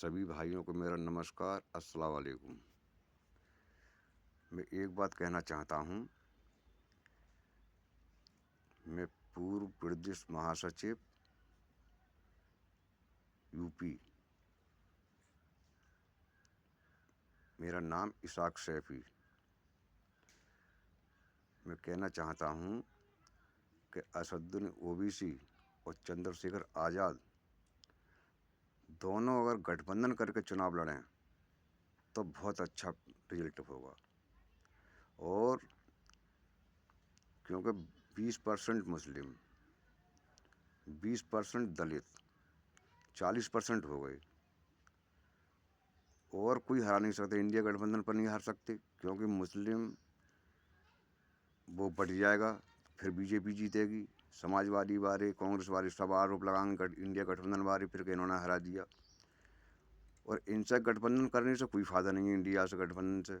सभी भाइयों को मेरा नमस्कार, अस्सलाम वालेकुम। मैं एक बात कहना चाहता हूँ। मैं पूर्व प्रदेश महासचिव यूपी, मेरा नाम इसाक सैफी। मैं कहना चाहता हूँ कि असदुद्दीन ओवैसी और चंद्रशेखर आज़ाद दोनों अगर गठबंधन करके चुनाव लड़ें तो बहुत अच्छा रिजल्ट होगा। और क्योंकि 20% मुस्लिम, 20% दलित, 40% हो गए, और कोई हरा नहीं सकते। इंडिया गठबंधन पर नहीं हार सकते, क्योंकि मुस्लिम वो बढ़ जाएगा, फिर बीजेपी जीतेगी। समाजवादी वाले, कांग्रेस वाले सब आरोप लगाएंगे इंडिया गठबंधन वाले फिर कि इन्होंने हरा दिया। और इनसे गठबंधन करने से कोई फ़ायदा नहीं है। इंडिया से गठबंधन से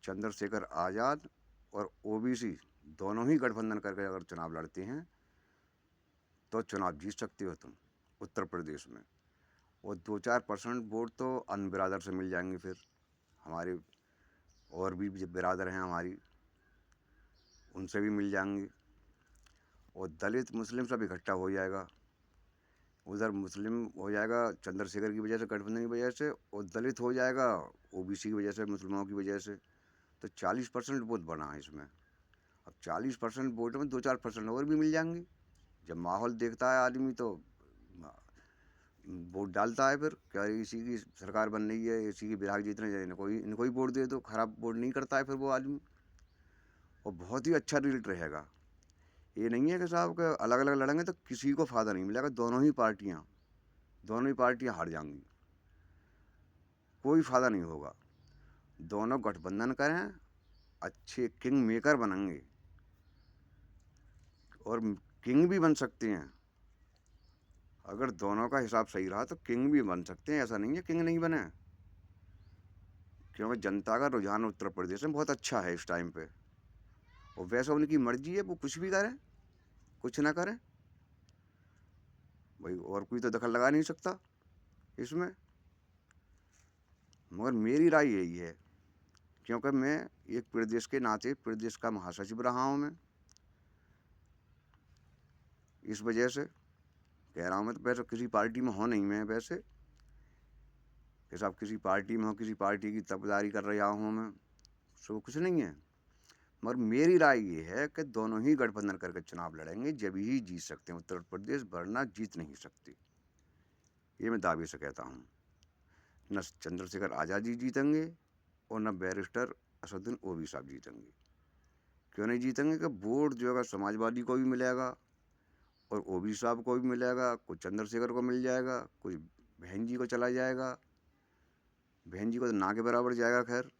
चंद्रशेखर आज़ाद और ओवैसी दोनों ही गठबंधन करके अगर चुनाव लड़ते हैं तो चुनाव जीत सकते हो तुम उत्तर प्रदेश में। और 2-4% वोट तो अन्य बिरादर से मिल जाएंगे। फिर हमारे और भी बिरादर हैं हमारी, उनसे भी मिल जाएंगे। और दलित मुस्लिम सब इकट्ठा हो जाएगा। उधर मुस्लिम हो जाएगा चंद्रशेखर की वजह से, गठबंधन की वजह से, और दलित हो जाएगा ओबीसी की वजह से, मुसलमानों की वजह से। तो 40% वोट बना है इसमें। अब 40% वोट में 2-4% और भी मिल जाएंगे। जब माहौल देखता है आदमी तो वोट डालता है। फिर क्या इसी की सरकार बन रही है, इसी की विधायक जीतने जाए, इनको ही वोट दे दो। खराब वोट नहीं करता है फिर वो आदमी, और बहुत ही अच्छा रिजल्ट रहेगा। ये नहीं है कि साहब के अलग अलग लड़ेंगे तो किसी को फ़ायदा नहीं मिलेगा। दोनों ही पार्टियां हार जाएंगी, कोई फ़ायदा नहीं होगा। दोनों गठबंधन करें, अच्छे किंग मेकर बनेंगे, और किंग भी बन सकते हैं। अगर दोनों का हिसाब सही रहा तो किंग भी बन सकते हैं। ऐसा नहीं है किंग नहीं बने, क्योंकि जनता का रुझान उत्तर प्रदेश में बहुत अच्छा है इस टाइम पे। और वैसे उनकी मर्जी है, वो कुछ भी करें कुछ ना करें भाई, और कोई तो दखल लगा नहीं सकता इसमें। मगर मेरी राय यही है, क्योंकि मैं एक प्रदेश के नाते प्रदेश का महासचिव रहा हूँ। मैं इस वजह से कह रहा हूँ। मैं तो वैसे किसी पार्टी में हो नहीं, मैं वैसे कि साहब किसी पार्टी में हो, किसी पार्टी की तबदारी कर रहा हूँ मैं, सो कुछ नहीं है। मगर मेरी राय ये है कि दोनों ही गठबंधन करके चुनाव लड़ेंगे, जब ही जीत सकते हैं उत्तर प्रदेश, वरना जीत नहीं सकती। ये मैं दावे से कहता हूँ। न चंद्रशेखर आज़ाद जी जीतेंगे और न बैरिस्टर असदुद्दीन ओवैसी साहब जीतेंगे। क्यों नहीं जीतेंगे? कि वोट जो है समाजवादी को भी मिलेगा और ओवैसी साहब को भी मिलेगा, कुछ चंद्रशेखर को मिल जाएगा, कुछ बहन जी को चला जाएगा। बहन जी को तो ना के बराबर जाएगा खैर,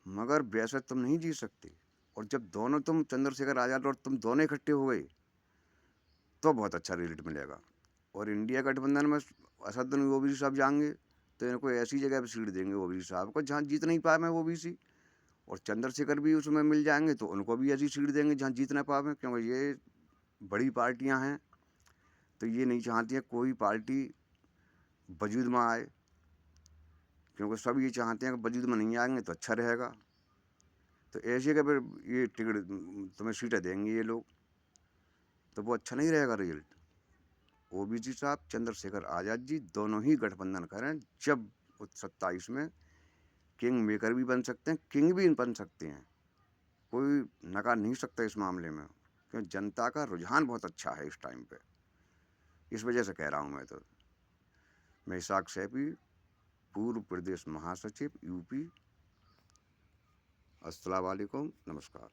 मगर वैसे तुम नहीं जीत सकते। और जब दोनों तुम चंद्रशेखर आज़ाद और तुम दोनों इकट्ठे हो गए तो बहुत अच्छा रिजल्ट मिलेगा। और इंडिया गठबंधन में असदुद्दीन ओवैसी साहब जाएंगे तो इनको ऐसी जगह पर सीट देंगे ओवैसी साहब को जहाँ जीत नहीं पाए ओवैसी, और चंद्रशेखर भी उसमें मिल जाएंगे तो उनको भी ऐसी सीट देंगे जहाँ जीत ना पाए। क्योंकि ये बड़ी पार्टियाँ हैं, तो ये नहीं चाहती हैं कोई पार्टी वजूद में आए, क्योंकि सब ये चाहते हैं कि वजूद में नहीं आएंगे तो अच्छा रहेगा। तो ऐसे कि फिर ये टिकट तुम्हें सीटें देंगे ये लोग, तो वो अच्छा नहीं रहेगा रिजल्ट। ओवैसी साहब, चंद्रशेखर आज़ाद जी दोनों ही गठबंधन करें, जब 27 में किंग मेकर भी बन सकते हैं, किंग भी बन सकते हैं। कोई नकार नहीं सकता इस मामले में, क्योंकि जनता का रुझान बहुत अच्छा है इस टाइम पे। इस वजह से कह रहा हूँ मैं इसाक सैफी, पूर्व प्रदेश महासचिव यूपी। अस्सलाम वालेकुम, नमस्कार।